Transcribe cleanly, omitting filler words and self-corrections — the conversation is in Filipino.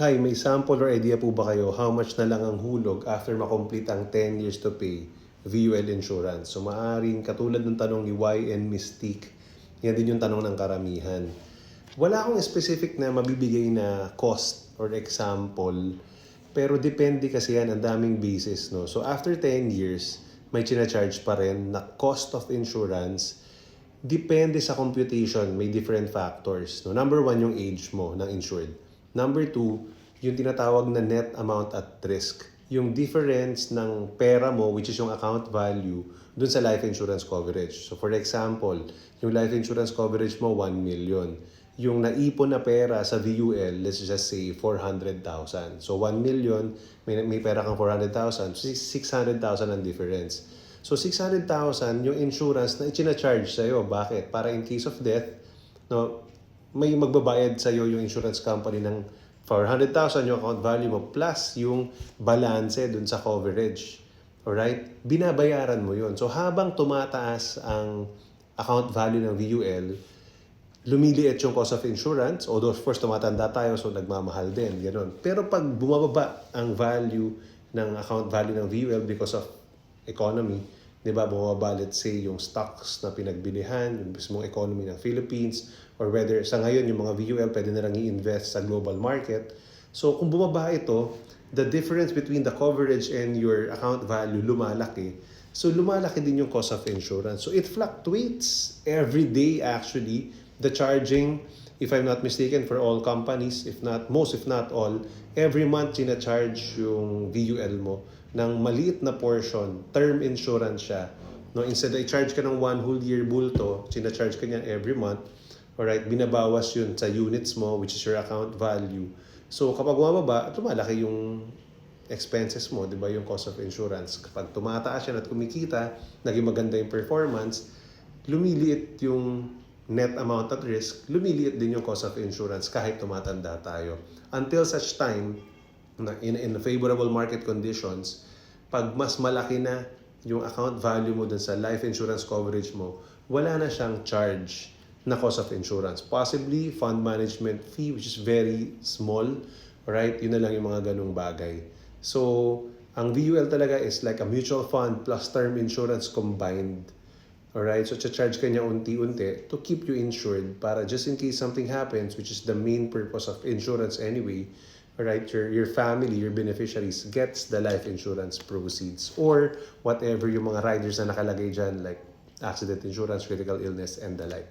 Hi, may sample or idea po ba kayo how much na lang ang hulog after makomplete ang 10 years to pay VUL insurance? So maaaring katulad ng tanong ni Y and Mystique, yan din yung tanong ng karamihan. Wala akong specific na mabibigay na cost or example, pero depende kasi yan, ang daming basis. No? So after 10 years, may charge pa rin na cost of insurance. Depende sa computation, may different factors. No? Number one, yung age mo ng insured. Number two, yung tinatawag na net amount at risk. Yung difference ng pera mo, which is yung account value, dun sa life insurance coverage. So for example, yung life insurance coverage mo, 1 million. Yung naipon na pera sa VUL, let's just say 400,000. So 1 million, may pera kang 400,000, so 600,000 ang difference. So 600,000 yung insurance na ichina-charge sa'yo. Bakit? Para in case of death, no, may magbabayad sa'yo yung insurance company ng 400,000 yung account value mo plus yung balance dun sa coverage. Alright? Binabayaran mo yun. So habang tumataas ang account value ng VUL, lumiliit yung cost of insurance. Although of course tumatanda tayo so nagmamahal din. Ganun. Pero pag bumababa ang value ng account value ng VUL because of economy, di ba, bumababa, let's say, yung stocks na pinagbilihan, yung mismong economy ng Philippines, or whether sa ngayon yung mga VUL pwede na lang i-invest sa global market. So kung bumaba ito, the difference between the coverage and your account value lumalaki. So lumalaki din yung cost of insurance. So it fluctuates every day actually. The charging, if I'm not mistaken, for all companies, if not most, if not all, every month sina-charge yung VUL mo ng maliit na portion, term insurance siya. No, instead i-charge ka ng 1 whole year bulto, sina-charge ka niyan every month. Alright, binabawas yun sa units mo, which is your account value. So kapag bumababa, lumalaki yung expenses mo, di ba, yung cost of insurance. Kapag tumataas yan at kumikita, naging maganda yung performance, lumiliit yung net amount at risk, lumiliit din yung cost of insurance kahit tumatanda tayo. Until such time, in favorable market conditions, pag mas malaki na yung account value mo dun sa life insurance coverage mo, wala na siyang charge na cost of insurance. Possibly, fund management fee, which is very small. Right? Yun na lang yung mga ganung bagay. So, ang VUL talaga is like a mutual fund plus term insurance combined. Alright? So, charge ka niya unti-unti to keep you insured para just in case something happens, which is the main purpose of insurance anyway, alright, your family, your beneficiaries gets the life insurance proceeds or whatever yung mga riders na nakalagay dyan like accident insurance, critical illness, and the like.